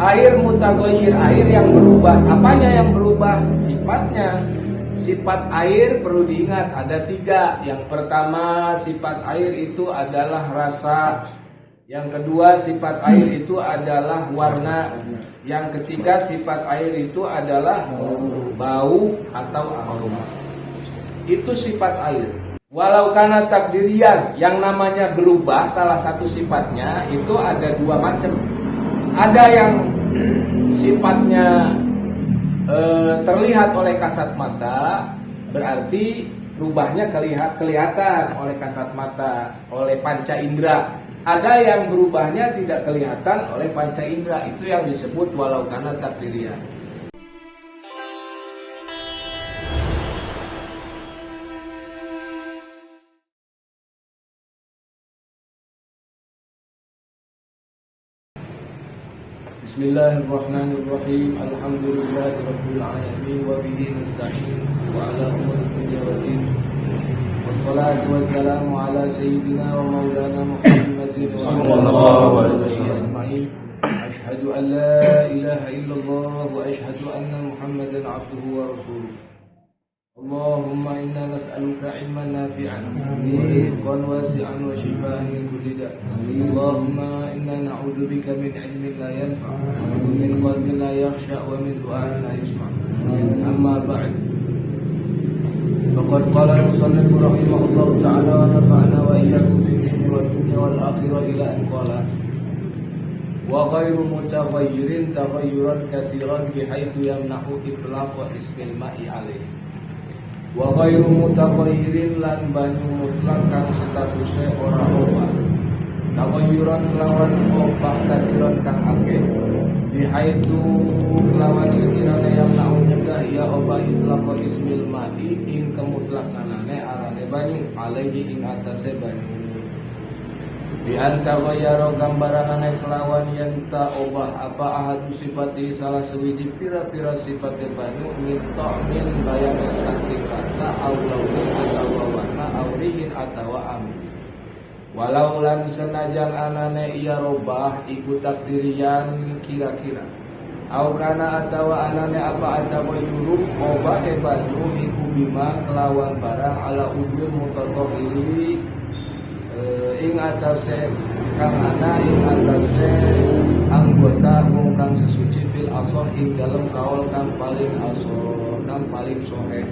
Air mutaghayyir, air yang berubah. Apanya yang berubah? Sifatnya. Sifat air perlu diingat ada 3. Yang pertama, sifat air itu adalah rasa. Yang kedua, sifat air itu adalah warna. Yang ketiga, sifat air itu adalah bau atau aroma. Itu sifat air. Walau kana takdirian, yang namanya berubah, salah satu sifatnya itu ada 2 macam. Ada yang sifatnya terlihat oleh kasat mata, berarti rubahnya kelihatan oleh kasat mata, oleh panca indera. Ada yang berubahnya tidak kelihatan oleh panca indera, itu yang disebut walau kana takdirian. Bismillahirrahmanirrahim. Alhamdulillahirabbil alamin wa bihi nasta'in wa ala umuri dunya waddin. Wassalatu wassalamu ala sayyidina wa maulana Muhammadin sallallahu alaihi wasallam. Asyhadu an la ilaha illallah wa asyhadu anna Muhammadan abduhu wa rasuluh. Allahumma inna nas'aluka ilman nafi'an wa rizqan wasi'an wa shifaa'an min kulli da'. Allahumma inna na'udzubika min ilmin la yanfa' wa min qalbin la yakhsha' wa min du'a'in la yusma'. Amma ba'd. Faqad qala al-musannif rahimahullahu ta'ala wa nafa'ana wa iyyakum fid dini wad dunya wal akhirah ila an qala wa ghairu mutaghayyirin taghayyuran katsiran bihaitsu yamna'u itlaq ismil ma'i alaihi. Wa ghairu mutaghayyirin lan banyu mutlak kang statusé ora obah. Taghayyuran lawan obah katiran kang akeh. Bihaitu lawan sekiranya yang na'u nyegah ya obah itlaq ismil ma'i ing kemutlakanane arane banyu alaihi ing atase banyu. Di antara yaro gambaranane kelawan yang ta obah apa ahadu sifati salah sewiji pira-pira sifatnya banyu minta min bayane saking rasa aulaunin atawa warna aurihin atawa amin. Walau lan senajan anane iya robah iku takdirian kira-kira au kana atawa anane apa atawa yurub obah banyu iku bima kelawan barang ala udun mutatohiri ing atase kang ana ing atase anggota wong kang sesuci fil asor ing dalam kaul kang paling asor kang paling sore.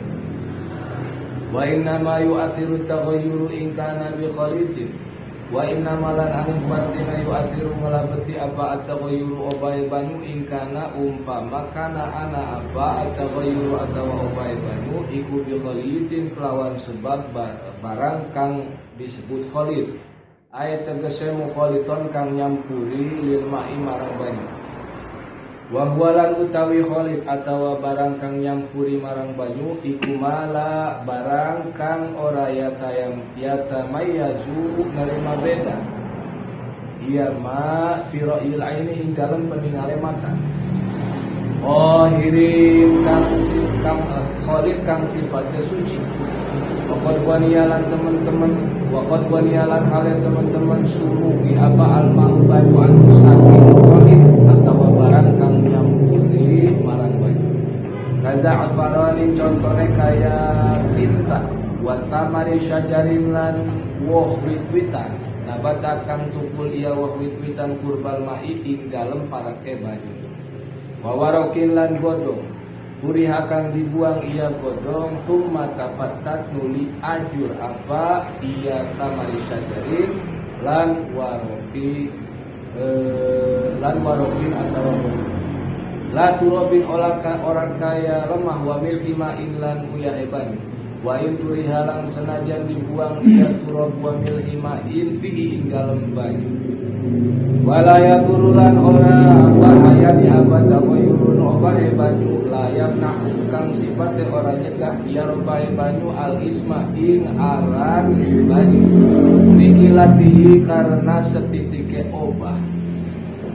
Wa inna ma yu'athiru taghayyuru ing kana bi khalidin wa inna malan anu pastina yu'athiru ngalabeti apa at-taghayyuru obahe banyu ing kana umpama kana ana apa at-taghayyuru atawa obahe banyu iku bi khalidin kelawan sebab barang kang disebut khalid. Ayat tegese mukhaliton kang nyampuri lil ma'i marang banyu. Wa huwalan utawi khalid atawa barang kang nyampuri marang banyu iku mala barang kang ora yatamayyazu nerima beda. Iya ma fi ra'il aini ing dalem peningale mata. Oh hirim kang khalid kang sifatnya suci. Waqad waniyalan teman-teman waqad waniyalan hale teman-teman suruhi apa alma'u banyu anu saking khalid atawa barang kang nyampuri marang banyu. Kaza afarani contone kaya tinta wa tamari syajarin lan woh wit-witan nabata kang tukul iya woh wit-witan kurbal ma'i ing dalem parake banyu. Wa warokin lan godong kuriha kang dibuang ia godong tumma tafattat nuli ajur apa ia tamari syajarin lan warokin atau la turobin orang kaya lemah wa milki ma'in lan uyah eban wa in turihalang senajan dibuang ia turob wa milki ma'in fihi ing dalem banyu walaya turulan ora bahaya di abad yurun obah banyu layam nak kang sifate ora nyegah ya robah banyu al isma ing aran banyu dikilatihi karena setitike obah.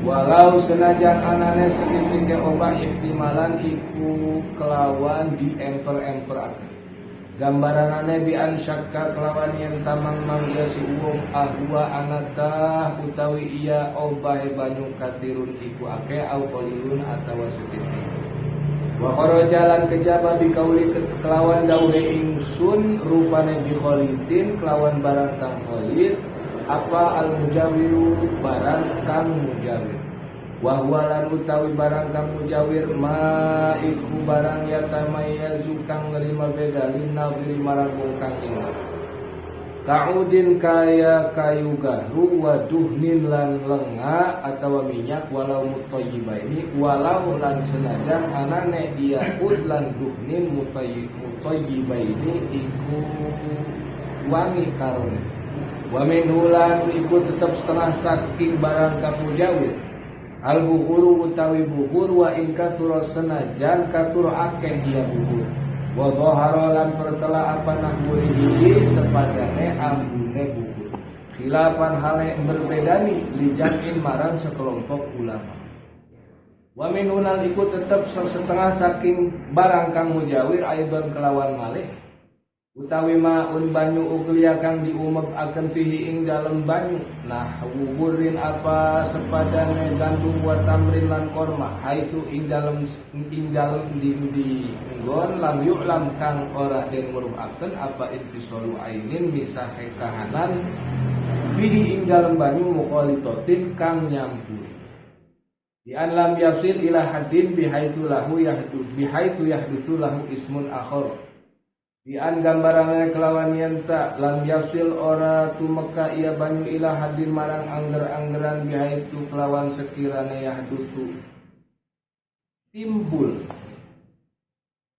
Walau senajan anane sedikit obah ihtimalan iku kelawan di emper-emper akan gambaranane bi an syakka kelawan yen tamang mangya si wong ahwa anata utawi iya obahe banyu katirun iku akeh au qalilun atawa setitik wa kharajalan kejaba bi kauli kelawan dauhe ingsun rupane bi khalidin kelawan barang kang khalid apa al mujawiru barang kang mujawir wa huwalan utawi barang kang mujawir ma iku barang yatamayazu kang nerima beda linawiri marang wong kang ingat kaudin kaya kayu garu wa duhnin lan lenga atawa minyak walau mutayyibaini walau lan senajan anane iya ud lan duhnin mutayyibaini iku wangi karone wa minhulan iku tetep setengah saking barang kang mujawir al buhuru utawi buhur wa in kathura senajan kathur akeh dia buhur wa dhahara lan pertela apa nahuri iki sepadane ambune buhur khilafan hale berbedani li jam'in marang sekelompok ulama wa minunal iku tetep setengah saking barang kang mujawir aidon kelawan malih utawi maun banyu ukliya kang diumekaken fihi ing dalem banyu nah wuburin apa sepadane gandum wa tamrin lan korma haitsu ing dalem di nggon lam yu'lam kang ora den weruhaken apa intisalu ainin misahe kahanan fihi ing dalem banyu mukhalitotin kang nyampuri di an lam yasil ila hadin bihaitsu yahdutsu lahu ismun akhar di an gambarannya kelawan yenta lam yasil ora tumeka ia banyu ila hadin marang angger-anggeran bihaitu kelawan sekirane yahdutu timbul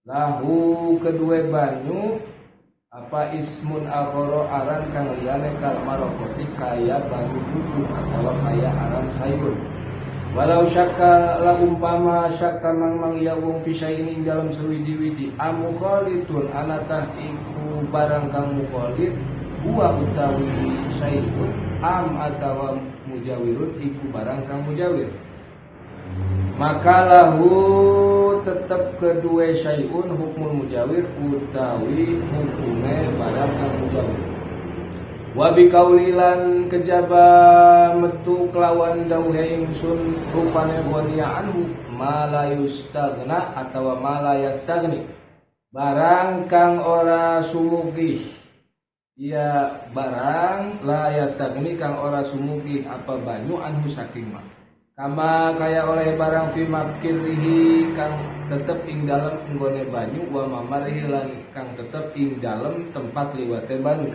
lahu kedua banyu apa ismun akhara aran kang liyane kal marokoti kaya banyu dudu atau kaya aran sayur walau syakka la umpama syakka mang iya wong fisai ini dalam sewidi-widi amu khalidun anatah iku barang kang mukhalid huwa utawi syai'un am atawa mujawirun iku barang kang mujawir maka lahu tetep kedua syai'un hukmul mujawir utawi hukume barang kang mujawir wabi kaulilan kejaba metu kelawan dauhe ingsun rupane ghaniya anhu malayustagna atawa malayastagni barang kang ora sumugih ya barang layastagni kang ora sumugih apa banyu anhu saking ma kama kaya oleh barang fi mabkirihi kang tetep ing dalem nggone banyu wa mamarihi lan kang tetep ing dalem tempat liwate banyu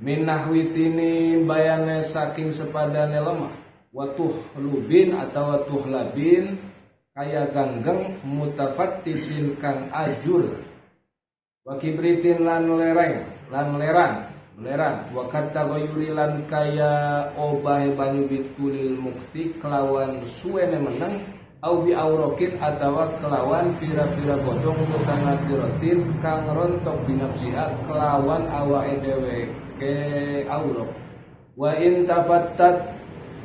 min nahwitini bayane saking sepadane lemah wa tuhlubin atawa tuhlabin kaya ganggeng mutafattitin kang ajur wa kibritin lan lerang wa kata gayuri lan kaya obahe banyu bitulil mukti kelawan suwene meneng au bi aurokin atawa kelawan pira-pira godhong mutana piratin kang rontok binafsiha kelawan awake dhewe ke aurok wa in tafattat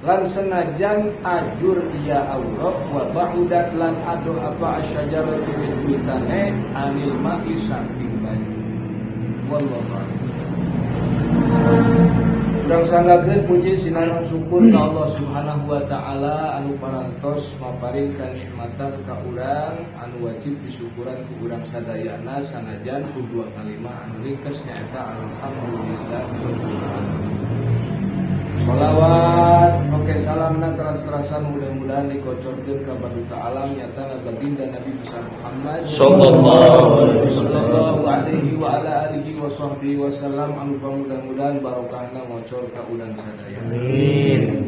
lan senajan ajur iya aurok wa ba'udat lan adu apa asyajaratu bitane anil ma'i saking banyu wallahu a'lam. Urang sanggakeun puji sinareng syukur ka Allah Subhanahu wa taala anu parantos maparing kanikmatan ka urang anu wajib disyukuran ku urang sadayana sanajan dua kalimat anu ringkes nyaeta alhamdulillah. Sholawat oke salamna teras-terasan mudah-mudahan dikocorkeun ka baduka alam nyata baginda Nabi besar Muhammad sallallahu alaihi wa ala alihi wa sahbihi wasallam anu mudah-mudahan barokahna ngocor ka urang sadaya. Amin.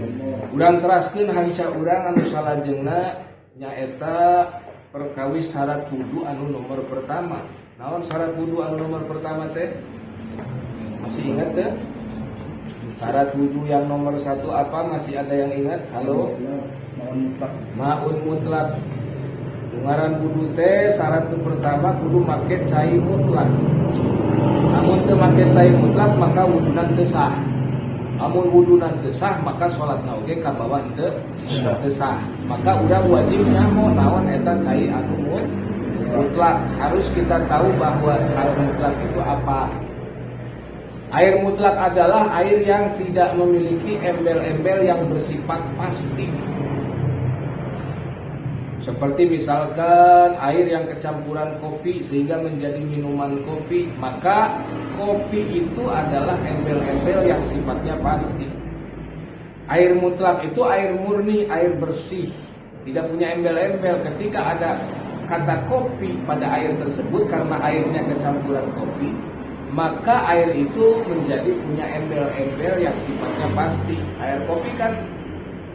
Urang teraskeun hanca urang anu salajengna nyaeta perkawis syarat wudu anu nomor pertama. Naon syarat wudu anu nomor pertama teh? Masih ingat teh? Syarat wudu yang nomor 1 apa? Masih ada yang ingat? Halo? Ma'un mutlak. Ngaran wudu teh syarat pertama kudu make cai mutlak. Namun teu make cai mutlak maka wudunan teu sah. Amun wudunan teu sah maka salatna oge ka bawah teu sah. Maka urang wajib nyaho naon eta cai anu mutlak. Harus kita tahu bahwa air mutlak itu apa. Air mutlak adalah air yang tidak memiliki embel-embel yang bersifat pasti. Seperti misalkan air yang kecampuran kopi sehingga menjadi minuman kopi, maka kopi itu adalah embel-embel yang sifatnya pasti. Air mutlak itu air murni, air bersih, tidak punya embel-embel. Ketika ada kata kopi pada air tersebut karena airnya kecampuran kopi, maka air itu menjadi punya embel-embel yang sifatnya pasti. Air kopi kan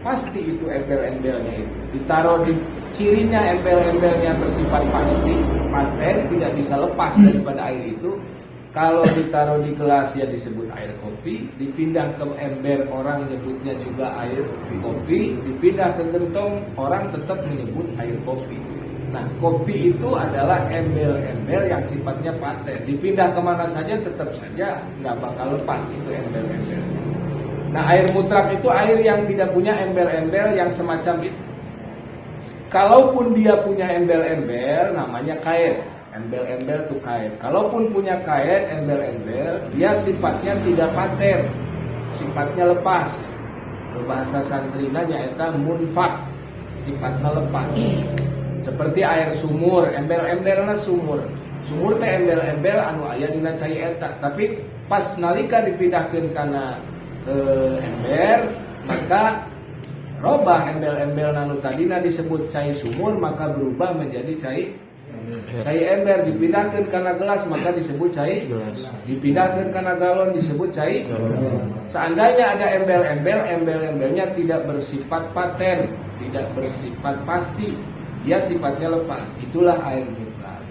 pasti itu embel-embelnya itu. Ditaruh di cirinya embel-embelnya bersifat pasti, paten, tidak bisa lepas daripada air itu. Kalau ditaruh di gelas ya disebut air kopi, dipindah ke ember orang nyebutnya juga air kopi, dipindah ke gentong orang tetap menyebut air kopi. Nah, kopi itu adalah embel-embel yang sifatnya paten, dipindah kemana saja tetap saja nggak bakal lepas itu embel-embel. Nah, air mutlak itu air yang tidak punya embel-embel yang semacam itu. Kalaupun dia punya embel-embel, namanya kait. Embel-embel itu kait. Kalaupun punya kait, embel-embel, dia sifatnya tidak paten, sifatnya lepas. Bahasa santrinanya itu munfak, sifatnya lepas. Seperti air sumur, embel-embelna sumur. Sumur teh embel-embel anu aya dina cai eta, tapi pas nalika dipindahkeun kana ember, maka robah embel-embel nanu tadina disebut cai sumur maka berubah menjadi cai ember. Dipindahkan karena gelas maka disebut cai gelas, dipindahkan karena galon disebut cai galon. Seandainya ada embel-embel, embel-embelnya tidak bersifat paten, tidak bersifat pasti, dia sifatnya lepas, itulah air mutlak.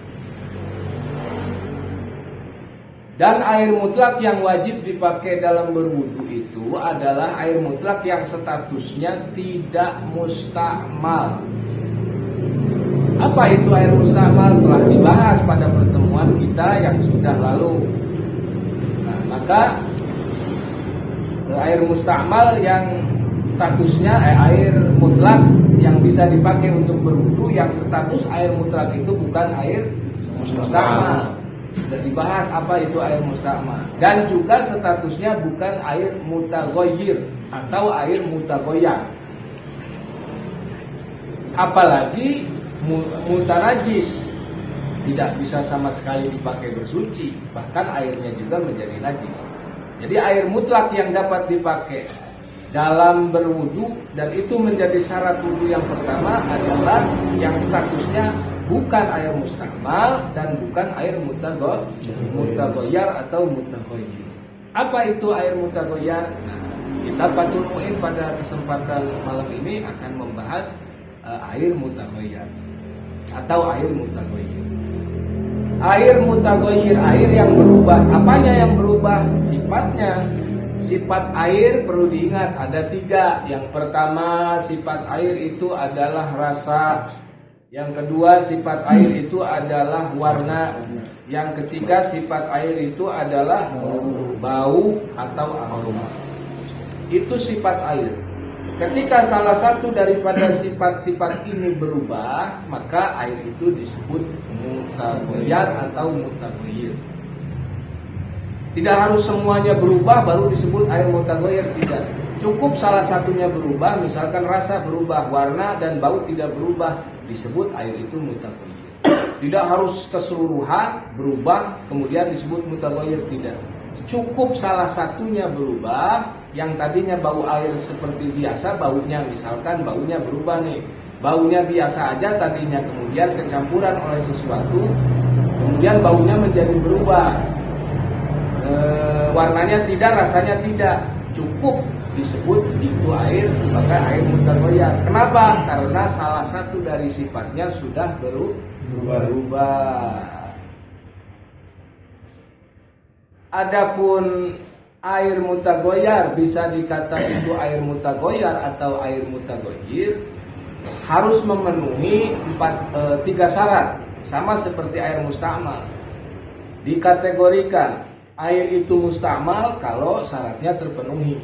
Dan air mutlak yang wajib dipakai dalam berwudu itu adalah air mutlak yang statusnya tidak mustakmal. Apa itu air mustakmal? Telah dibahas pada pertemuan kita yang sudah lalu. Nah, maka air mustakmal yang statusnya air mutlak yang bisa dipakai untuk berwudu, yang status air mutlak itu bukan air mustakmal. Sudah dibahas apa itu air mustakmal, dan juga statusnya bukan air mutaghayyir atau air mutagoyang, apalagi mutanajis, tidak bisa sama sekali dipakai bersuci, bahkan airnya juga menjadi najis. Jadi air mutlak yang dapat dipakai dalam berwudu dan itu menjadi syarat wudu yang pertama adalah yang statusnya bukan air mustakmal dan bukan air mutagoyar atau mutaghayyir. Apa itu air mutagoyar? Nah, kita Fathul Mu'in pada kesempatan malam ini akan membahas air mutagoyar atau air mutaghayyir. Air mutaghayyir, air yang berubah. Apanya yang berubah? Sifatnya. Sifat air perlu diingat ada 3. Yang pertama, sifat air itu adalah rasa. Yang kedua, sifat air itu adalah warna. Yang ketiga, sifat air itu adalah bau atau aroma. Itu sifat air. Ketika salah satu daripada sifat-sifat ini berubah, maka air itu disebut mutaghayyir atau mutaghayyir. Tidak harus semuanya berubah baru disebut air mutaghayyir, tidak. Cukup salah satunya berubah, misalkan rasa berubah, warna dan bau tidak berubah, disebut air itu mutaghayyir. Tidak harus keseluruhan berubah kemudian disebut mutaghayyir, tidak. Cukup salah satunya berubah, yang tadinya bau air seperti biasa, baunya misalkan baunya berubah nih. Baunya biasa aja tadinya, kemudian kecampuran oleh sesuatu, kemudian baunya menjadi berubah. Warnanya tidak, rasanya tidak, cukup disebut itu air sebagai air mutaghayyir. Kenapa? Karena salah satu dari sifatnya sudah berubah. Adapun air mutaghayyir bisa dikatakan itu air mutaghayyir atau air mutaghayyir harus memenuhi 3 syarat, sama seperti air mustakmal. Dikategorikan air itu mustakmal kalau syaratnya terpenuhi,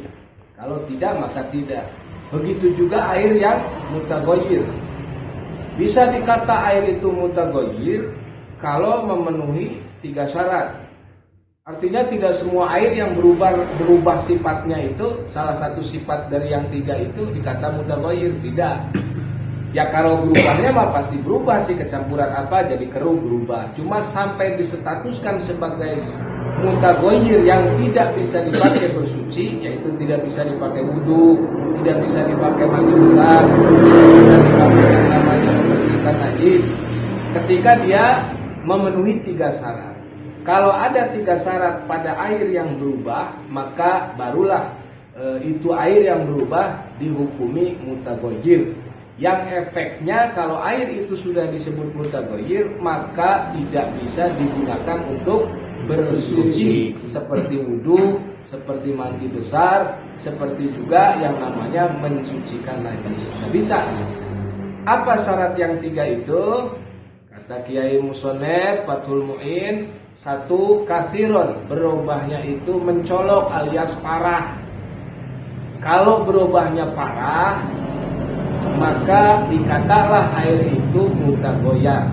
kalau tidak maka tidak. Begitu juga air yang mutaghayyir. Bisa dikata air itu mutaghayyir kalau memenuhi 3 syarat. Artinya tidak semua air yang berubah sifatnya itu, salah satu sifat dari yang 3 itu dikata mutaghayyir, tidak. Ya kalau berubahnya mah pasti berubah sih, kecampuran apa jadi keruh berubah. Cuma sampai disetatuskan sebagai mutaghayyir yang tidak bisa dipakai bersuci, yaitu tidak bisa dipakai wudu, tidak bisa dipakai mandi besar, tidak bisa dipakai yang namanya membersihkan najis. Ketika dia memenuhi 3 syarat. Kalau ada 3 syarat pada air yang berubah, maka barulah itu air yang berubah dihukumi mutaghayyir. Yang efeknya kalau air itu sudah disebut mutaghayyir, maka tidak bisa digunakan untuk bersuci, seperti wudu, seperti mandi besar, seperti juga yang namanya mensucikan najis. Tidak bisa. Apa syarat yang 3 itu? Kata Kiai Musonef Fathul Mu'in, 1 kathiron, berubahnya itu mencolok alias parah. Kalau berubahnya parah, maka dikatalah air itu mutaghayyir.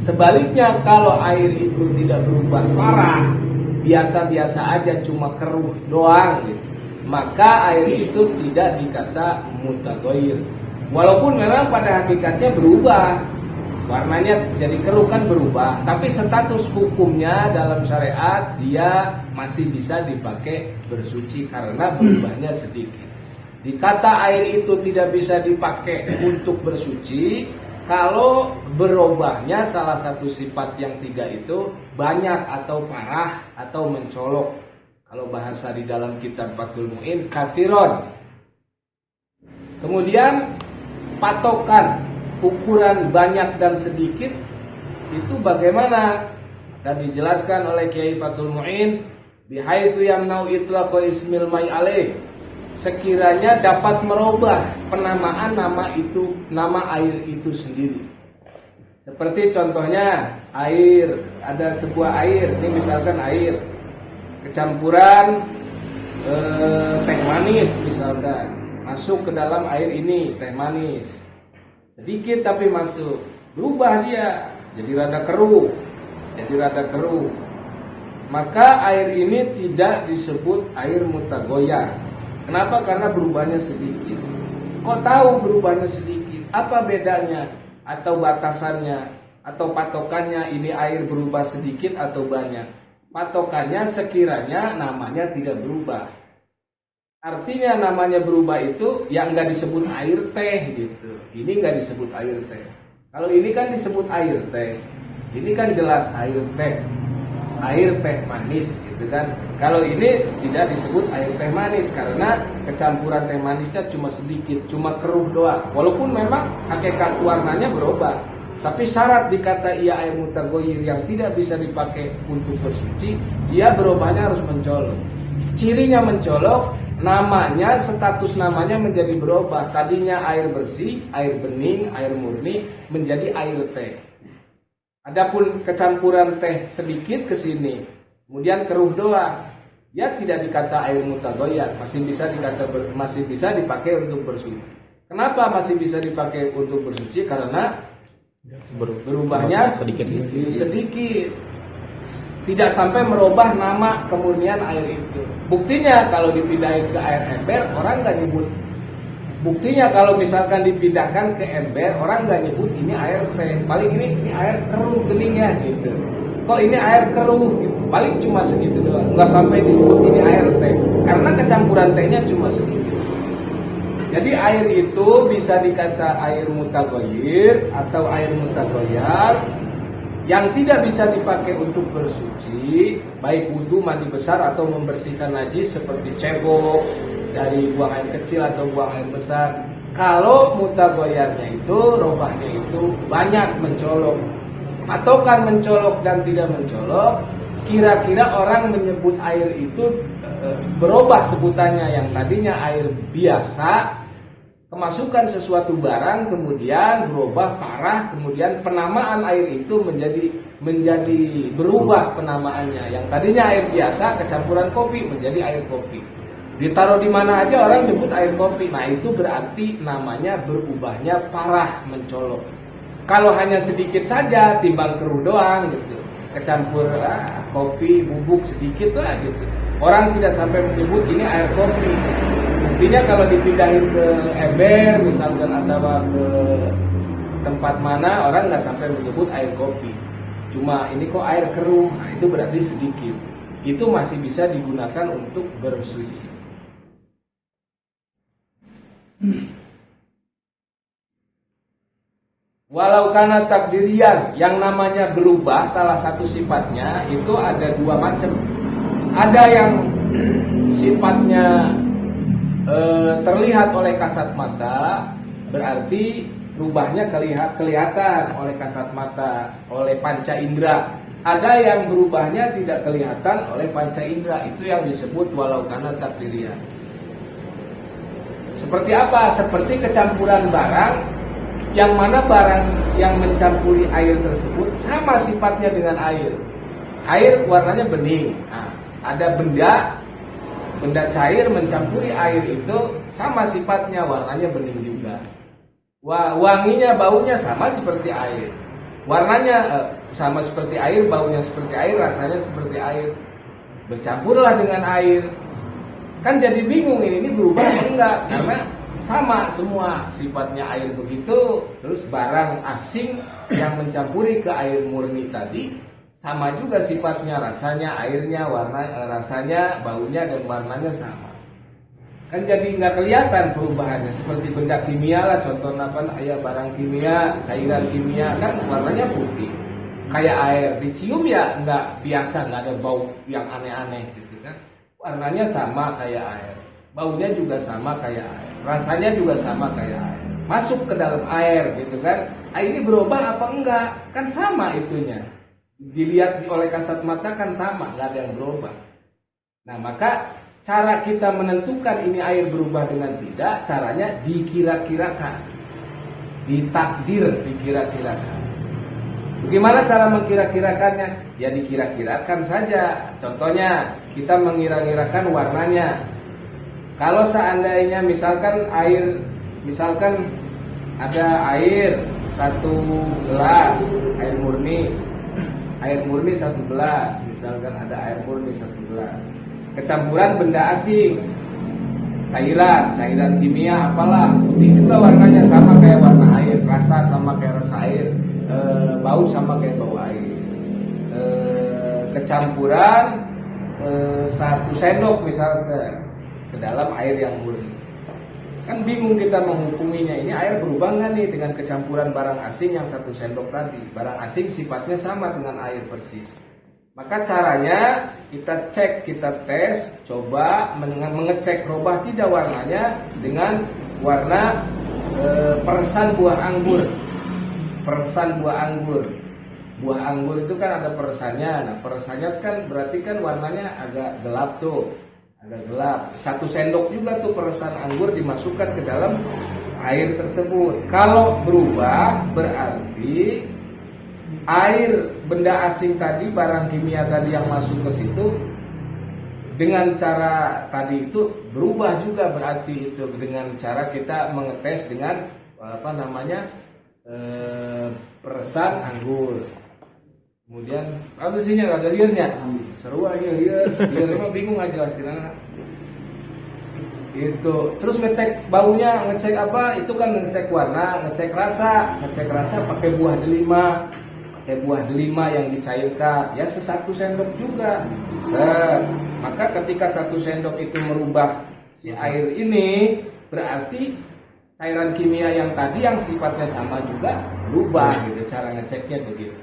Sebaliknya kalau air itu tidak berubah parah, biasa-biasa aja cuma keruh doang gitu, maka air itu tidak dikata mutaghayyir. Walaupun memang pada hakikatnya berubah, warnanya jadi keruh kan berubah, tapi status hukumnya dalam syariat dia masih bisa dipakai bersuci karena berubahnya sedikit. Dikata air itu tidak bisa dipakai untuk bersuci kalau berubahnya salah satu sifat yang 3 itu banyak atau parah atau mencolok. Kalau bahasa di dalam kitab Fathul Mu'in, kathiron. Kemudian patokan ukuran banyak dan sedikit itu bagaimana? Dan dijelaskan oleh Kiai Fathul Mu'in, bihaitsu yamna'u itlaqo ismil mai alaih, sekiranya dapat merubah penamaan nama air itu sendiri. Seperti contohnya air, ada sebuah air, ini misalkan air kecampuran teh manis misalkan, masuk ke dalam air ini teh manis, sedikit tapi masuk, berubah dia jadi rada keruh, maka air ini tidak disebut air mutaghayyir. Kenapa? Karena berubahnya sedikit. Kok tahu berubahnya sedikit? Apa bedanya? Atau batasannya? Atau patokannya ini air berubah sedikit atau banyak? Patokannya sekiranya namanya tidak berubah. Artinya namanya berubah itu yang nggak disebut air teh gitu. Ini nggak disebut air teh. Kalau ini kan disebut air teh. Ini kan jelas air teh. Air teh manis gitu kan. Kalau ini tidak disebut air teh manis karena kecampuran teh manisnya cuma sedikit, cuma keruh doang. Walaupun memang hakikat warnanya berubah, tapi syarat dikata ia air mutaghayyir yang tidak bisa dipakai untuk bersuci, dia berubahnya harus mencolok. Cirinya mencolok, namanya, status namanya menjadi berubah. Tadinya air bersih, air bening, air murni menjadi air teh. Adapun kecampuran teh sedikit ke sini, kemudian keruh doang, ya tidak dikata air mutaghayyir, masih bisa dipakai untuk bersuci. Kenapa masih bisa dipakai untuk bersuci? Karena berubahnya sedikit. Tidak sampai merubah nama kemudian air itu. Buktinya kalau dipindahin ke air ember, orang nggak nyebut. Buktinya kalau misalkan dipindahkan ke ember, orang nggak nyebut ini air teh. Paling ini air keruh geningnya gitu. Kok ini air keruh gitu. Paling cuma segitu doang. Nggak sampai disebut ini air teh. Karena kecampuran tehnya cuma segitu. Jadi air itu bisa dikata air mutaghayyir atau air mutaghayyir yang tidak bisa dipakai untuk bersuci, baik wudu, mandi besar atau membersihkan najis seperti cebok dari buang air kecil atau buang air besar. Kalau mutaghayyirnya itu, robahnya itu banyak mencolok. Patokan mencolok dan tidak mencolok, kira-kira orang menyebut air itu berubah sebutannya yang tadinya air biasa, kemasukan sesuatu barang kemudian berubah parah, kemudian penamaan air itu menjadi berubah penamaannya. Yang tadinya air biasa kecampuran kopi menjadi air kopi. Ditaruh di mana aja orang nyebut air kopi. Nah itu berarti namanya berubahnya parah, mencolok. Kalau hanya sedikit saja, timbang keruh doang gitu, kecampur kopi bubuk sedikit lah gitu, orang tidak sampai menyebut ini air kopi. Artinya kalau dipindahin ke ember misalkan atau ke tempat mana, orang nggak sampai menyebut air kopi. Cuma ini kok air keruh, nah itu berarti sedikit. Itu masih bisa digunakan untuk bersuci. Walau karena takdirian, yang namanya berubah salah satu sifatnya itu ada dua macam. Ada yang sifatnya terlihat oleh kasat mata, berarti berubahnya kelihatan oleh kasat mata, oleh panca indera. Ada yang berubahnya tidak kelihatan oleh panca indera, itu yang disebut walau karena takdirian. Seperti apa? Seperti kecampuran barang, yang mana barang yang mencampuri air tersebut sama sifatnya dengan air. Air warnanya bening. Nah, ada benda cair mencampuri air itu sama sifatnya, warnanya bening juga. Wanginya, baunya sama seperti air. Warnanya sama seperti air, baunya seperti air, rasanya seperti air. Bercampurlah dengan air. Kan jadi bingung ini berubah atau enggak, karena sama semua sifatnya air begitu. Terus barang asing yang mencampuri ke air murni tadi sama juga sifatnya, rasanya, airnya, rasanya, baunya dan warnanya sama. Kan jadi nggak kelihatan perubahannya. Seperti benda kimia lah, contohnya apa, barang kimia, cairan kimia kan warnanya putih kayak air, dicium ya nggak biasa, nggak ada bau yang aneh-aneh gitu kan. Warnanya sama kayak air, baunya juga sama kayak air, rasanya juga sama kayak air. Masuk ke dalam air gitu kan, ini berubah apa enggak? Kan sama itunya, dilihat oleh kasat mata kan sama, nggak ada yang berubah. Nah maka cara kita menentukan ini air berubah dengan tidak, caranya dikira-kirakan, ditakdir, dikira-kirakan. Bagaimana cara mengkira-kirakannya? Ya dikira-kirakan saja. Contohnya kita mengira-kirakan warnanya. Kalau seandainya misalkan ada air 1 gelas, air murni 1 gelas, misalkan ada air murni 1 gelas, kecampuran benda asing, cairan kimia apalah, putih juga warnanya sama kayak warna air, rasa sama kayak rasa air, bau sama kayak bau air, kecampuran 1 sendok misalnya ke dalam air yang murni. Kan bingung kita menghukuminya, ini air berubah nggak nih dengan kecampuran barang asing yang 1 sendok tadi. Barang asing sifatnya sama dengan air percis. Maka caranya kita cek, kita tes, coba mengecek berubah tidak warnanya dengan warna peresan buah anggur. Peresan buah anggur. Buah anggur itu kan ada peresannya. Nah, peresannya kan berarti kan warnanya agak gelap tuh. Agak gelap. 1 sendok juga tuh peresan anggur dimasukkan ke dalam air tersebut. Kalau berubah berarti air benda asing tadi, barang kimia tadi yang masuk ke situ dengan cara tadi itu berubah juga, berarti itu dengan cara kita mengetes dengan peresan anggur. Kemudian apa sih ada liarnya? Seru aja liar mah bingung aja hasilnya. Itu terus ngecek baunya, ngecek apa? Itu kan ngecek warna, ngecek rasa pakai buah delima yang dicairkan, ya 1 sendok juga. Maka ketika 1 sendok itu merubah si air ini, berarti cairan kimia yang tadi yang sifatnya sama juga berubah gitu. Cara ngeceknya begitu.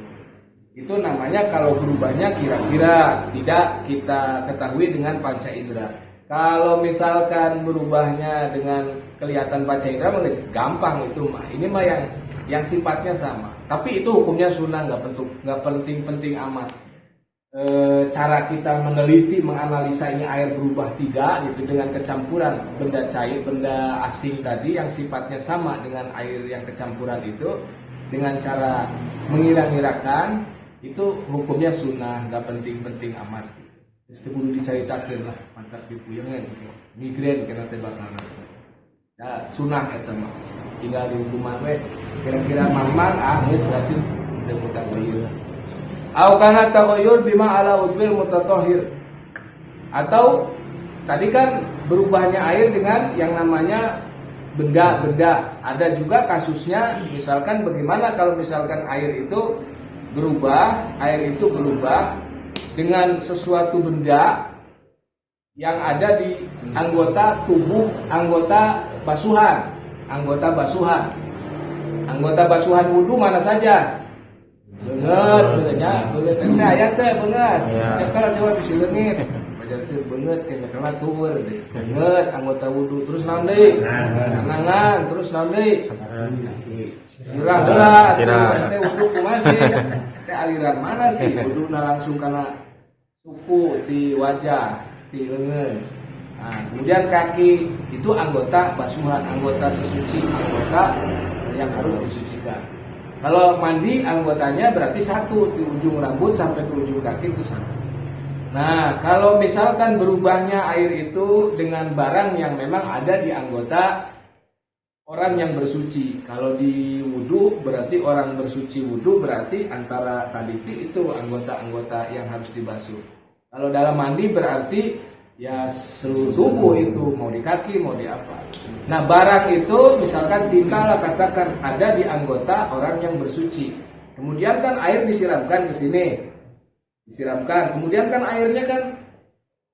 Itu namanya kalau berubahnya kira-kira, tidak kita ketahui dengan panca indera. Kalau misalkan berubahnya dengan kelihatan panca indera gampang itu mah. Ini mah yang sifatnya sama. Tapi itu hukumnya sunnah, nggak penting amat. Cara kita meneliti, menganalisa ini air berubah tidak gitu dengan kecampuran benda cair, benda asing tadi yang sifatnya sama dengan air yang kecampuran itu, dengan cara mengira-ngirakan, itu hukumnya sunnah, nggak penting amat. Mesti kudu dicaritakeun lah mantap dipuyengkeun migrain kana teh bakal. Ya sunah eta mah. Tinggal di rumah we kira-kira mamang geus berarti teu mutaghayyir. Au kana taghayyur bima ala udwil mutatahhir. Atau tadi kan berubahnya air dengan yang namanya benda-benda. Ada juga kasusnya misalkan bagaimana kalau misalkan air itu berubah dengan sesuatu benda yang ada di anggota tubuh anggota basuhan. Anggota basuhan wudu mana saja? Beungeut beunnya, beungeut teh aya teh beungeut. Sekarang coba bisa leungit. Bajar teh beungeut kena kana tueur deh. Beungeut anggota wudu terus naon deui? Anangan terus naon deui? Sirah heula teh wudu kumaha sih? Teh aliran mana sih wuduna langsung kana suku di wajah, di leungeun. Nah, kemudian kaki itu anggota basuhan, anggota sesuci, anggota yang harus disucikan. Kalau mandi anggotanya berarti satu, di ujung rambut sampai ke ujung kaki itu satu. Nah, kalau misalkan berubahnya air itu dengan barang yang memang ada di anggota orang yang bersuci. Kalau di wudu berarti orang bersuci wudu berarti antara tadi itu anggota-anggota yang harus dibasuh. Kalau dalam mandi berarti ya seluruh tubuh itu, mau di kaki mau di apa. Nah barang itu misalkan tinta lah katakan ada di anggota orang yang bersuci. Kemudian kan air disiramkan ke sini, disiramkan. Kemudian kan airnya kan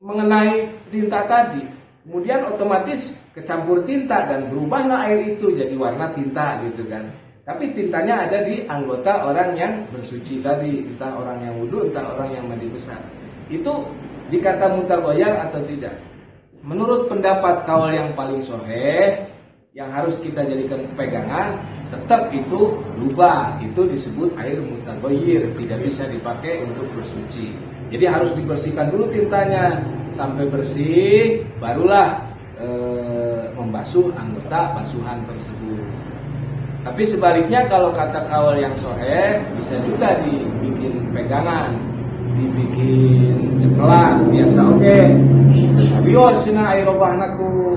mengenai tinta tadi. Kemudian otomatis kecampur tinta dan berubahlah air itu jadi warna tinta gitu kan. Tapi tintanya ada di anggota orang yang bersuci tadi, entah orang yang wudu, entah orang yang mandi besar. Itu dikata mutaghayyir atau tidak? Menurut pendapat kaul yang paling sahih yang harus kita jadikan pegangan, tetap itu berubah, itu disebut air mutaghayyir, tidak bisa dipakai untuk bersuci. Jadi harus dibersihkan dulu tintanya sampai bersih, barulah membasuh anggota basuhan tersebut. Tapi sebaliknya kalau kata kaul yang sahih bisa juga dibikin pegangan, dibikin cekelan biasa oke. Terus abios cenah air robahna ku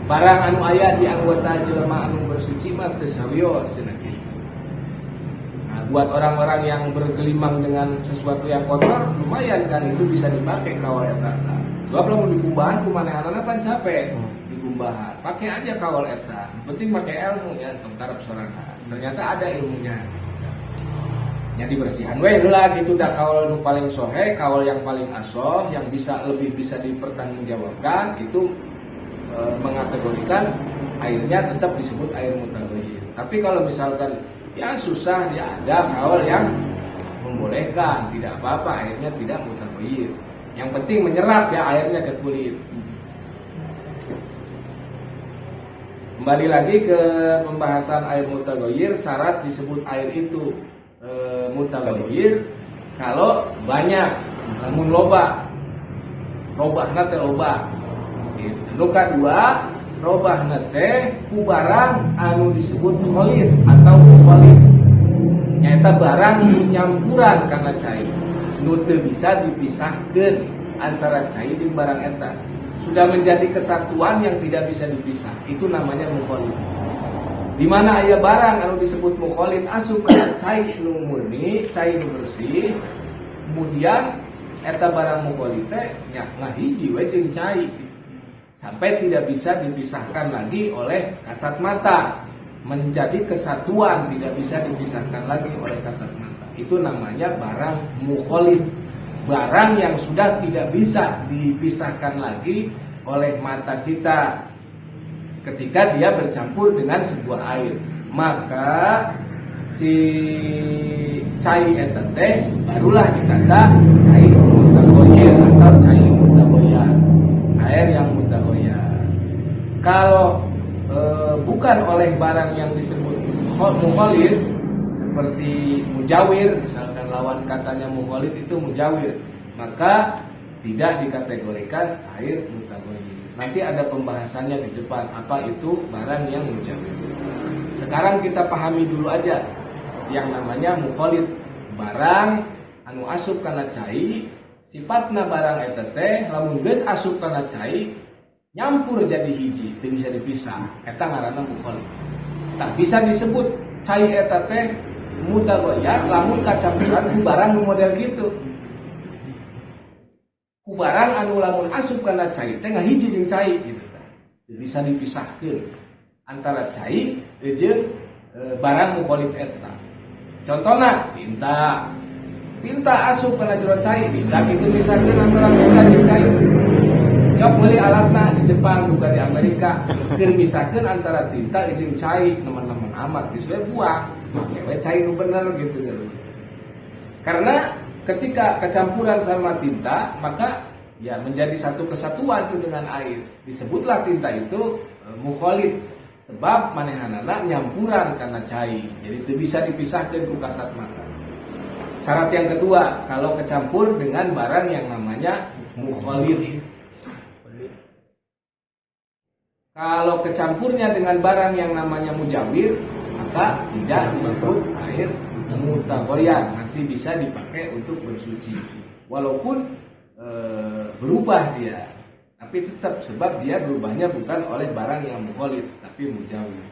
barang anu aya di anggota jelema anu bersuci mah teu sabios cenah kitu. Nah, buat orang-orang yang bergelimang dengan sesuatu yang kotor lumayan kan itu bisa dipakai kawal eta. Sebab lamun digumbahan kumanehanana pan capek. Digumbahan. Pakai aja kawal eta. Penting pakai ilmu ya tentara sorangan. Ternyata ada ilmunya. Ya dibersihan weh heula gitu dah kaul nu paling sahih, kaul yang paling asoh yang lebih bisa dipertanggungjawabkan itu mengategorikan airnya tetap disebut air mutaghayyir. Tapi kalau misalkan ya susah ya ada kaul yang membolehkan, tidak apa-apa airnya tidak mutaghayyir. Yang penting menyerap ya airnya ke kulit. Kembali lagi ke pembahasan air mutaghayyir, syarat disebut air itu mutaghayyir kalau banyak, namun robahna teh loba. Nu kadua robahna teh ku barang anu disebut khalid atau mukhalid. Nyaeta barang nu nyampuran kana cai, nu teu bisa dipisahkeun antara cai jeung barang eta. Sudah menjadi kesatuan yang tidak bisa dipisah. Itu namanya mukhalid. Di mana aya barang anu disebut mukhalid asup ka cai nu murni, cai nu bersih, kemudian eta barang mukhalid teh nya ngahiji we jeung cai sampai tidak bisa dipisahkan lagi oleh kasat mata, menjadi kesatuan tidak bisa dipisahkan lagi oleh kasat mata. Itu namanya barang mukhalid, barang yang sudah tidak bisa dipisahkan lagi oleh mata kita. Ketika dia bercampur dengan sebuah air, maka si cai eta teh barulah dikata cai mutaghayyir atau cai mutaghayyir, air yang mutaghayyir. Kalau bukan oleh barang yang disebut mukhalid seperti mujawir, misalkan lawan katanya mukhalid itu mujawir, maka tidak dikategorikan air mutaghayyir. Nanti ada pembahasannya di depan apa itu barang yang mujawir. Sekarang kita pahami dulu aja yang namanya mukhalid, barang anu asup kana cai sifatna barang eta teh lamun geus asup kana cai nyampur jadi hiji teu bisa dipisah eta ngaranna mukhalif. Tak bisa disebut cai eta teh mutaghayir lamun kacampuran ku barang nu model gitu. Ku barang anu lamun asup kana cai teh ngahiji jeung cai gitu. Teu bisa dipisahkeun antara cai jeung barang mukhalif eta. Contohna tinta asup kana jero cai bisa kitu misahkeun antara tinta jeung cai. Jok beli alatna di Jepang bukan di Amerika keur misahkeun antara tinta jeung cai nemen-nemen amat geus we buang make we cai nu bener gitu kan. Karena ketika kecampuran sama tinta maka ya menjadi satu kesatuan itu dengan air. Disebutlah tinta itu mukhalif sebab manehanana nyampuran karena cai. Jadi itu bisa dipisahkan ku kasat mata. Syarat yang kedua, kalau kecampur dengan barang yang namanya mukhalif. Kalau kecampurnya dengan barang yang namanya mujawir, maka tidak disebut air mutaghayir, masih bisa dipakai untuk bersuci. Walaupun berubah dia, tapi tetap sebab dia berubahnya bukan oleh barang yang mukhalif, tapi mujawir.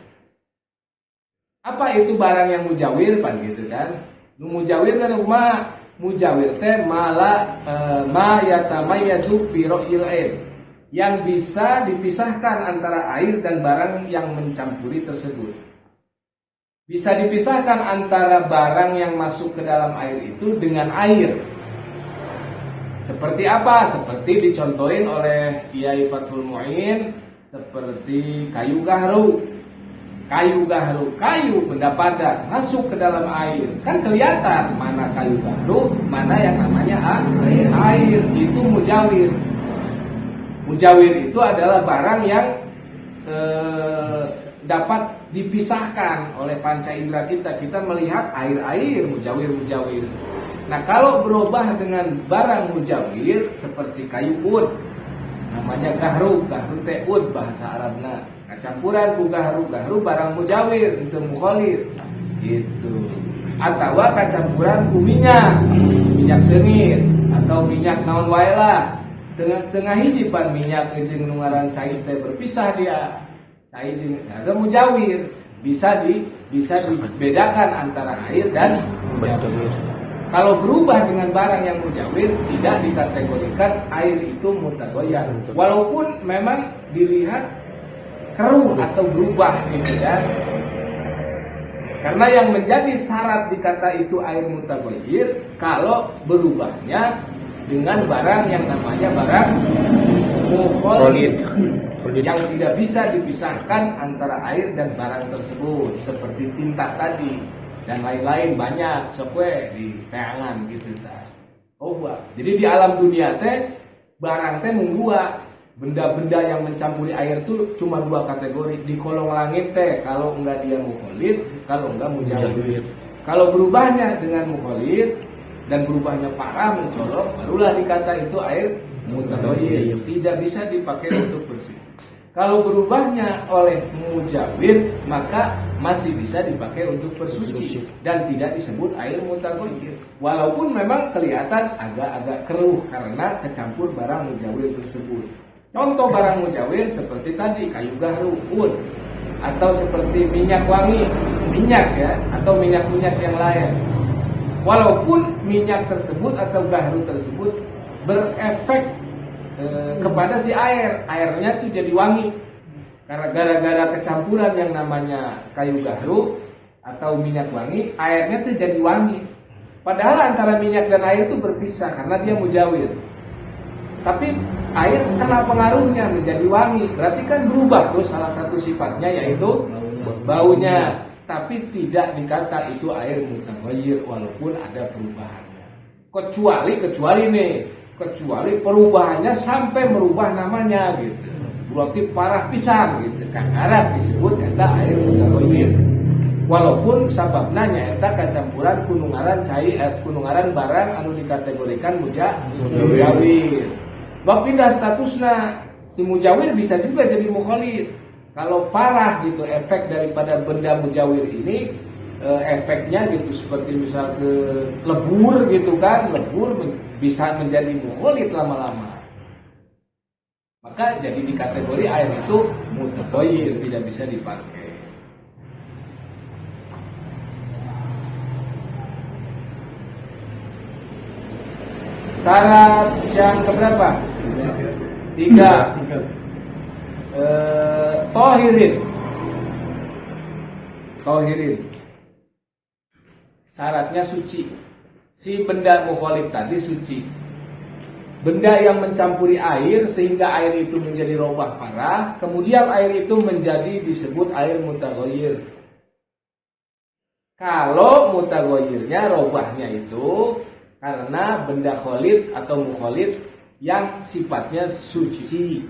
Apa itu barang yang mujawir pan gitu kan? Mujawir kan mujawir teh ma yatamayyazu fi ra'yil air, yang bisa dipisahkan antara air dan barang yang mencampuri tersebut. Bisa dipisahkan antara barang yang masuk ke dalam air itu dengan air. Seperti apa? Seperti dicontohin oleh Kiai Fathul Mu'in, seperti kayu gahru. Kayu benda padat masuk ke dalam air. Kan kelihatan mana kayu gahru, mana yang namanya air. Itu mujawir. Mujawir itu adalah barang yang dapat dipisahkan oleh panca indera kita. Kita melihat air mujawir. Nah kalau berubah dengan barang mujawir seperti kayu ud, namanya gahru teh ud bahasa Arabna. Kecampuran ku gahru barang mujawir itu mukhalif gitu. Atau kecampuran ku minyak sengit atau minyak naon wae lah. Tengah hiji pan minyak jeung nu ngaran cai teh berpisah dia. Cai jeung ada mujawir, bisa dibedakan antara air dan mujawir. Kalau berubah dengan barang yang mujawir tidak dikategorikan air itu mutaghayir. Walaupun memang dilihat keruh atau berubah gitu ya. Karena yang menjadi syarat dikata itu air mutaghayir kalau berubahnya dengan barang yang namanya barang mukhalif yang tidak bisa dipisahkan antara air dan barang tersebut, seperti tinta tadi dan lain-lain banyak sokwe di teangan gitu ta. Jadi di alam dunia teh barang teh dua, benda-benda yang mencampuri air tuh cuma dua kategori. Di kolong langit teh kalau enggak dia mukhalif, kalau enggak mujawir. Kalau berubahnya dengan mukhalif dan berubahnya parah mencolok, barulah dikata itu air mutaghayir, tidak bisa dipakai untuk bersih. Kalau berubahnya oleh mujawir maka masih bisa dipakai untuk bersuci dan tidak disebut air mutaghayir. Walaupun memang kelihatan agak-agak keruh karena kecampur barang mujawir tersebut. Contoh barang mujawir seperti tadi kayu gahru, ud, atau seperti minyak wangi, atau minyak-minyak yang lain. Walaupun minyak tersebut atau gahru tersebut berefek kepada si airnya itu jadi wangi. Karena gara-gara kecampuran yang namanya kayu gahru atau minyak wangi, airnya itu jadi wangi. Padahal antara minyak dan air itu berpisah karena dia mujawir. Tapi air kena pengaruhnya menjadi wangi, berarti kan berubah tuh salah satu sifatnya yaitu baunya. Tapi tidak dikata itu air mutaghayir walaupun ada perubahannya. Kecuali perubahannya sampai merubah namanya gitu. Berarti parah pisan gitu kan. Arab disebut eta air mutaghayir. Walaupun sababna nyaeta kacampuran kunungaran barang anu dikategorikan mujawir. Bab pindah statusna si mujawir bisa juga jadi mukhalif. Kalau parah gitu efek daripada benda mujawir ini efeknya gitu, seperti misal ke lebur gitu kan, lebur bisa menjadi mukholid lama-lama, maka jadi di kategori air itu mutaghayyir, tidak bisa dipakai. Syarat yang keberapa? 3. Tohirin. Syaratnya suci. Si benda mukholid tadi suci. Benda yang mencampuri air sehingga air itu menjadi robah parah, kemudian air itu menjadi disebut air mutaghayyir. Kalau mutaghayyirnya robahnya itu karena benda kholid atau mukholid yang sifatnya suci.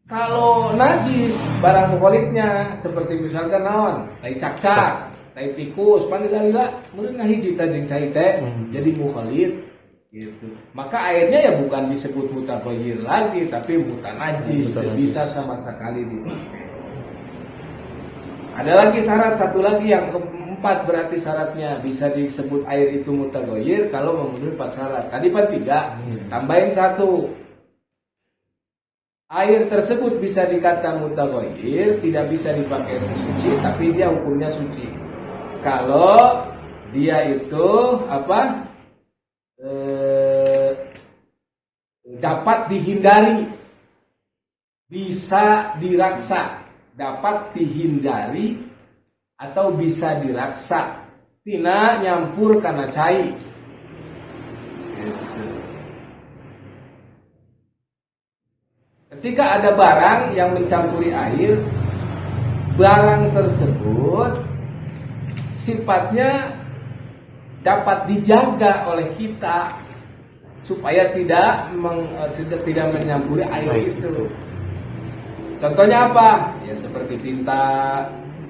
Kalau najis barang mukholidnya seperti misalkan naon, tai cak-cak, tai tikus, panggila meureun ngahiji jeung cai teh jadi mukholid gitu. Maka airnya ya bukan disebut mutaghayyir lagi tapi mutanajis, bisa sama sekali dipakai. Ada lagi syarat satu lagi yang keempat, berarti syaratnya bisa disebut air itu mutaghayyir kalau memenuhi 4 syarat. Tadi 3, tambahin 1. Air tersebut bisa dikata mutaghayyir, tidak bisa dipakai sesuci, tapi dia hukumnya suci. Kalau dia itu dapat dihindari, bisa diraksa, dapat dihindari atau bisa diraksa, tina nyampur kana cai. Ketika ada barang yang mencampuri air, barang tersebut sifatnya dapat dijaga oleh kita supaya tidak menyampuri air itu. Contohnya apa? Ya seperti tinta,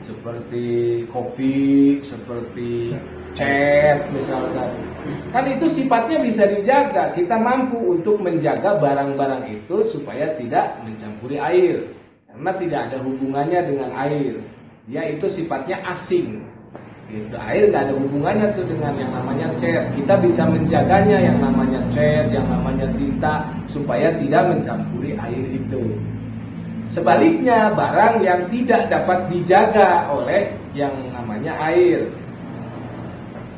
seperti kopi, seperti cat misalkan. Kan itu sifatnya bisa dijaga. Kita mampu untuk menjaga barang-barang itu supaya tidak mencampuri air, karena tidak ada hubungannya dengan air. Dia itu sifatnya asing. Gitu. Air nggak ada hubungannya tuh dengan yang namanya cat. Kita bisa menjaganya yang namanya cat, yang namanya tinta supaya tidak mencampuri air itu. Sebaliknya barang yang tidak dapat dijaga oleh yang namanya air.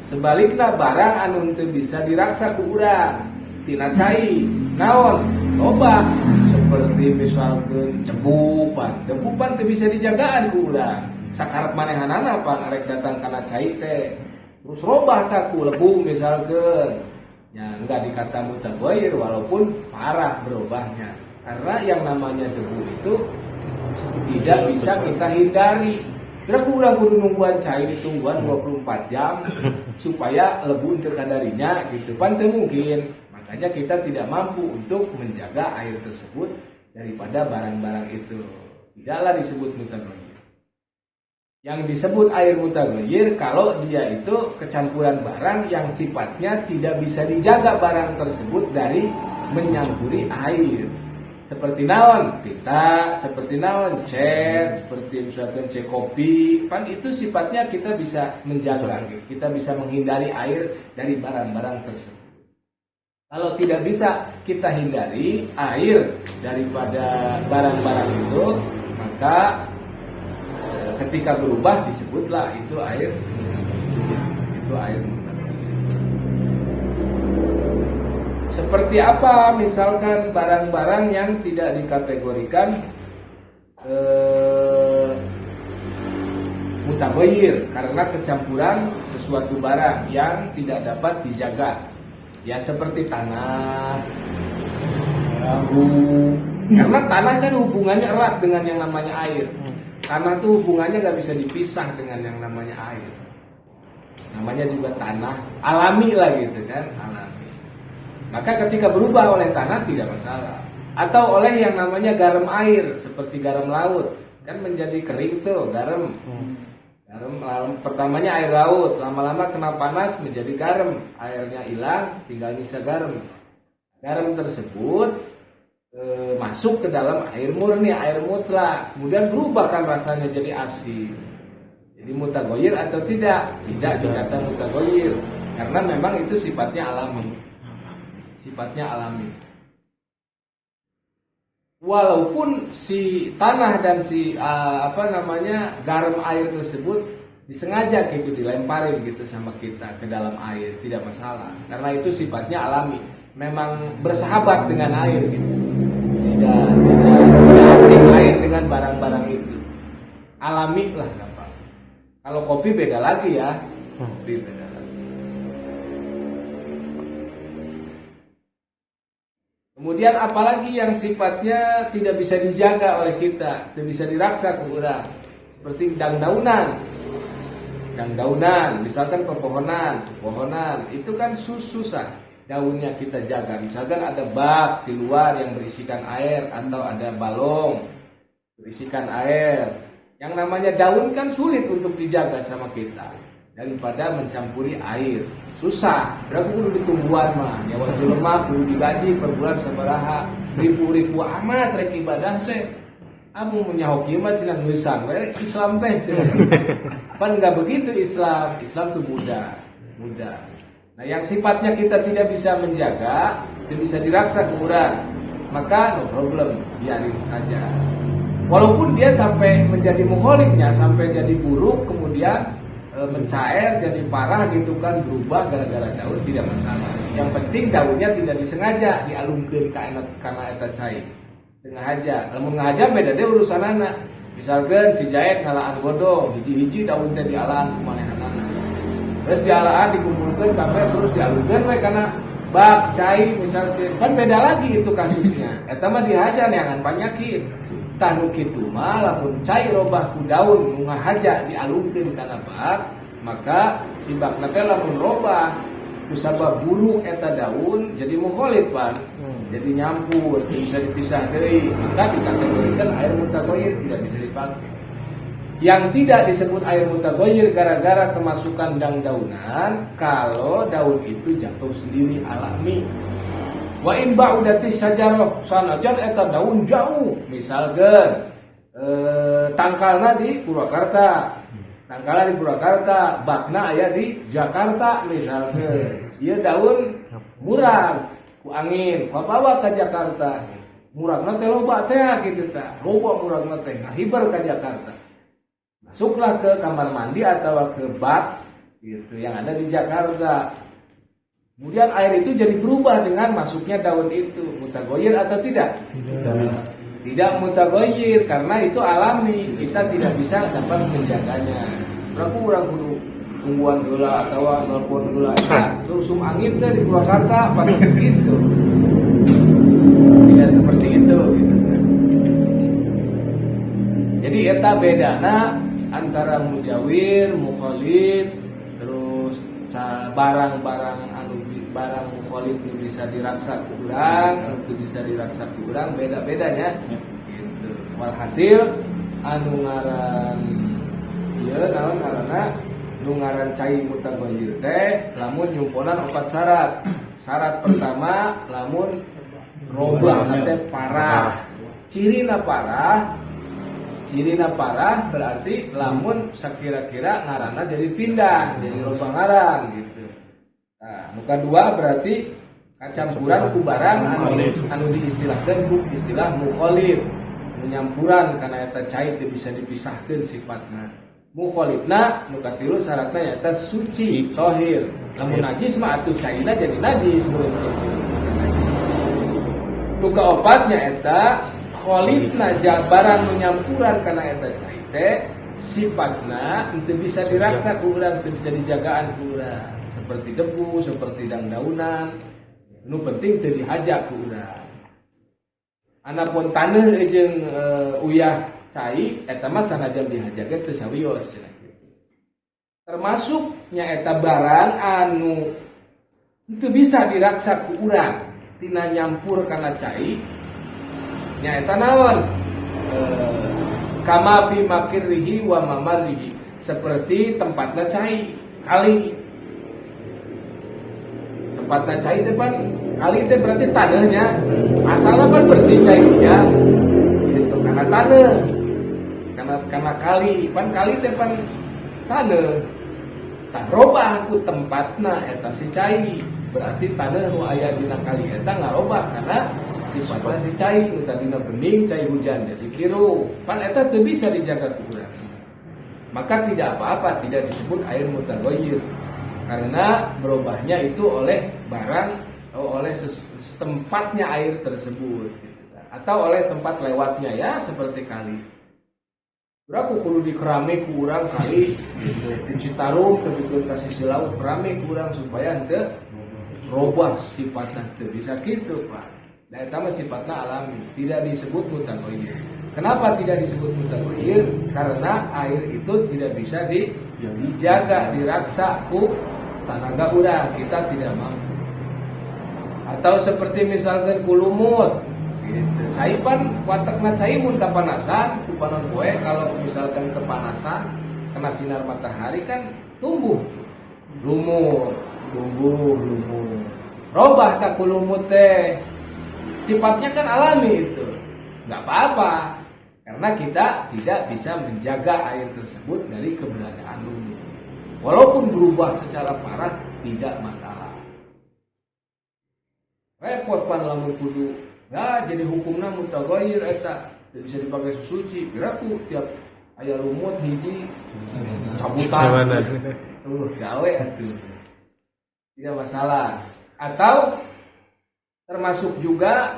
Sebaliknya barang anu teu bisa diraksa ku urang tina cai, naon? Loba seperti misalkan debupan teu bisa dijagaan ku urang. Sakarep manehanana pan arek datang kana cai teh terus robah tah ku lebu misalkan, ya enggak dikata mutaghayyir walaupun parah berubahnya, karena yang namanya debu itu tidak bisa kita hindari. Kira kurang kudu nungguan cai ditungguan 24 jam supaya lebu teu kadarinya gitu pan teu mungkin. Makanya kita tidak mampu untuk menjaga air tersebut daripada barang-barang itu. Tidaklah disebut mutaghayyir. Yang disebut air mutaghayyir kalau dia itu kecampuran barang yang sifatnya tidak bisa dijaga barang tersebut dari menyampuri air. Seperti naon? Tinta, seperti naon? Cat, seperti misalkan cat kopi. Kan itu sifatnya kita bisa menjaga, kita bisa menghindari air dari barang-barang tersebut. Kalau tidak bisa kita hindari air daripada barang-barang itu, maka ketika berubah disebutlah itu air seperti apa? Misalkan barang-barang yang tidak dikategorikan mutaghayyir karena kecampuran sesuatu barang yang tidak dapat dijaga, ya seperti tanah, karena tanah kan hubungannya erat dengan yang namanya air. Tanah itu hubungannya nggak bisa dipisah dengan yang namanya air. Namanya juga tanah alami lah gitu kan, alami. Maka ketika berubah oleh tanah tidak masalah. Atau oleh yang namanya garam air seperti garam laut, kan menjadi kering tuh garam. Garam pertamanya air laut, lama-lama kena panas menjadi garam, airnya hilang, tinggal nyisa garam. Garam tersebut masuk ke dalam air murni, air mutlak, kemudian berubah kan rasanya jadi asin. Jadi mutagoyir atau tidak? Tidak dikata mutagoyir, karena memang itu sifatnya alami. Sifatnya alami. Walaupun si tanah dan si garam air tersebut disengaja gitu dilemparin gitu sama kita ke dalam air, tidak masalah, karena itu sifatnya alami, memang bersahabat dengan air gitu. Tidak asing air dengan barang-barang itu, alami lah apa. Kalau kopi beda lagi ya, kopi beda lagi. Kemudian apalagi yang sifatnya tidak bisa dijaga oleh kita, tidak bisa diraksa ke orang, seperti dang-daunan, misalkan pepohonan, itu kan susah daunnya kita jaga. Misalkan ada bak di luar yang berisikan air atau ada balong berisikan air, yang namanya daun kan sulit untuk dijaga sama kita daripada mencampuri air. Susah, berarti kudu ditumbuhan mah. Nyawa jelema kudu digaji per bulan sabaraha, ribu-ribu amat rek ibadah teh. Amu menyaho kieu mah cenah nulisan we Islam teh. Pan enggak begitu Islam. Islam tuh mudah. Nah, yang sifatnya kita tidak bisa menjaga, tidak bisa diraksa ke urang, maka no problem, biarin saja. Walaupun dia sampai menjadi mukholiknya, sampai jadi buruk, kemudian mencair jadi parah gitu kan, berubah gara-gara daun, tidak masalah. Yang penting daunnya tidak disengaja dialungkeun karena eta cai. Tengah aja, lamun ngahaja beda deh urusan anak. Misalkan si Jaet ngalaan godong, hiji-hiji daun teh dialaan kumanehanana. Terus dialaan dikumpulkeun kabeh terus dialungkeun we kana bak cai misalkan. Kan beda lagi itu kasusnya. Eta mah dihaja neangan penyakit. Tanu kitu mah lamun cai robah ku daun nu ngahaja dialungkeun kana bak, maka si bakna teh lamun robah kusabab buruk eta daun jadi mukholid pan. Jadi nyampur, bisa dipisah dari, maka dikategorikan air mutagoyir, tidak bisa dipakai. Yang tidak disebut air mutagoyir gara-gara kemasukan dang-daunan kalau daun itu jatuh sendiri alami. Wa in ba'udati syajarah sanajan eta daun jauh, misalkan tangkalna di Purwakarta. Bakna aya di Jakarta misalkan. Ieu daun murang ku angin, bawa ke Jakarta. Muragna teh loba teh kitu tah. Loba muragna teh ngahibar ke Jakarta. Masuklah ke kamar mandi atau ke bak gitu yang ada di Jakarta. Kemudian air itu jadi berubah dengan masuknya daun itu. Mutagoyir atau tidak? Tidak mutagoyir karena itu alami. Kita tidak bisa dapat menjaganya. Berarti orang kudu tungguan gula atau nelpon gula terus angin teh di Purwakarta pada begitu, tidak seperti itu gitu. Jadi eta bedana antara mujawir, mukholid, terus barang-barang mukholid nu bisa diraksa ku urang, anu bisa diraksa ku urang, beda-bedanya gitu. Walhasil anu ngaran ieu naon ngaranna ngaran cai mutagoyir teh lamun nyumponan 4 syarat. Syarat pertama lamun robah teh parah. Cirina parah berarti lamun sakira-kira ngaranna jadi pindah, jadi robah ngaran gitu. Nah, muka dua berarti kacampuran ku barang anu diistilahkeun ku istilah mukholid. Menyampuran karena eta cai teu bisa dipisahkeun sifatna. Mukholidna nu katilu syaratna eta suci, tahir. Lamun najis mah atuh caina jadi najis mun nu kaopatnya eta kholidna barang nu nyampuran kana eta cai teh sifatna teu bisa diraksa ku urang, teu bisa dijagaan ku urang. Seperti debu, seperti dang-daunan. Nu penting teu dihaja ku urang. Anapun taneuh jeung uyah cai eta mah sanajan dihajakeun teu sawios. Termasuknya eta barang anu teu bisa diraksa ku urang tina nyampur kana cai nya eta naon? Kama fi makrihi wa mamarihi, seperti tempatna cai kali. Tempatna cai teh pan kali teh berarti tanahnya asalna pan bersih cainya itu karena tanah karena kali pan kali teh pan taneuh. Tah robah ku tempatna eta si cai. Berarti taneuh nu aya dina kali eta ngarobah karena sifatna si cai, nu tadina bening cai hujan jadi kiru. Pan eta teu bisa dijaga ku urang. Maka tidak apa-apa tidak disebut air mutaghayyir karena berubahnya itu oleh barang atau oleh tempatnya air tersebut gitu. Atau oleh tempat lewatnya ya seperti kali. Berapa kudu di keramik kurang kali gitu. Di Citarum kebetulan kasih silau keramik kurang supaya henteu robah sifatnya teu bisa gitu Pak. Nah eta mah sifatnya alami, tidak disebut mutaghayyir. Kenapa tidak disebut mutaghayyir? Karena air itu tidak bisa dijaga, diraksa ku tenaga urang, kita tidak mampu. Atau seperti misalkan kulumut gitu. Caipan watakna cai mun kapanasan, kupanon poe kalau misalkan kepanasan kena sinar matahari kan tumbuh lumut, robah tak kulumut teh. Sifatnya kan alami itu. Enggak apa-apa. Karena kita tidak bisa menjaga air tersebut dari keberadaan lumut. Walaupun berubah secara parah tidak masalah. Repot pan lamun kudu. Ya jadi hukumna mutaghayyir eta tidak bisa dipakai suci. Kira tuh tiap aya lumut hiji cabutan. Gawe atuh. Tidak masalah. Atau termasuk juga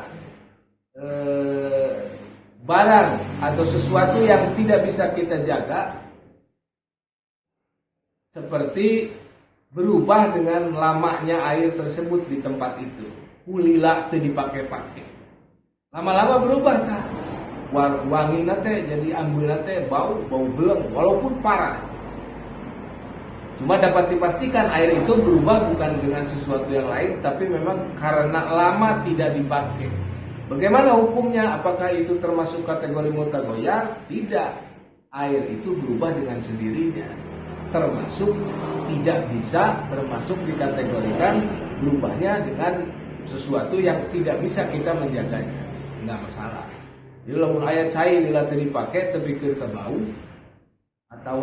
barang atau sesuatu yang tidak bisa kita jaga seperti berubah dengan lamanya air tersebut di tempat itu. Kulila teu dipake-pake. Lama-lama berubah tah. Wangina teh jadi ambeuna teh bau beleng walaupun parah. Cuma dapat dipastikan air itu berubah bukan dengan sesuatu yang lain tapi memang karena lama tidak dipakai. Bagaimana hukumnya? Apakah itu termasuk kategori mutaghayyir? Tidak. Air itu berubah dengan sendirinya. Termasuk tidak bisa termasuk dikategorikan berubahnya dengan sesuatu yang tidak bisa kita menjaganya. Enggak masalah. Jadi lamun aya cai lila teu dipake tapi keur ka bau atau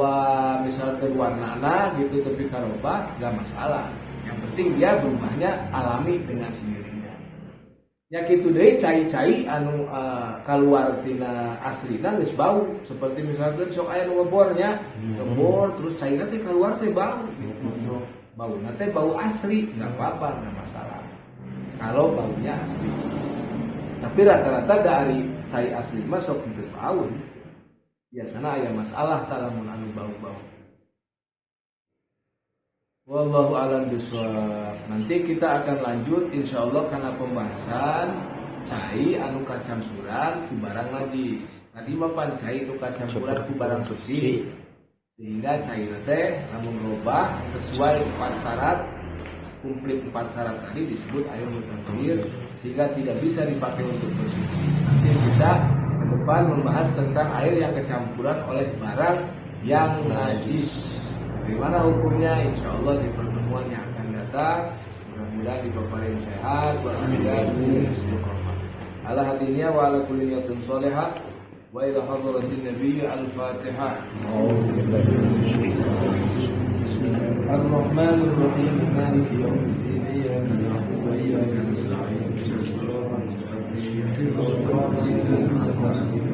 misalkan warnana gitu tapi karobah enggak masalah. Yang penting dia berubahnya alami dengan sendirinya. Ya kitu deui cai-cai anu kaluar tina aslina geus bau seperti misalkan sok aya nu ngebornya ngebor terus cairna teh kaluar teh bau gitu. Bauna teh bau asli enggak apa-apa enggak masalah kalau baunya asli. Tapi rata-rata dari cai asli mah sok teu bau. Biasana aya masalah talamun anu bau-bau. Wallahu a'lam bishawab. Nanti kita akan lanjut insyaallah karena pembahasan cai anu kacampuran ku barang najis. Tadi mah pan cai anu kacampuran ku barang suci. Sehingga cai teh lamun robah sesuai 4 syarat, komplit 4 syarat tadi disebut air mutaghayyir sehingga tidak bisa dipakai untuk bersuci. Nanti kita ke depan membahas tentang air yang kecampuran oleh barang yang najis. Bagaimana hukumnya? Insya Allah di pertemuan yang akan datang. Mudah-mudahan dipaparin sehat, walafiat, istiqomah. Ala hadinya wa ala kulli niyatin sholihah wa ila hadratin nabiy al-Fatihah. Ar-Rahmanir Rahim. Maliki yaumiddin. Iyyaka na'budu wa iyyaka nasta'in. Ihdinas siratal mustaqim.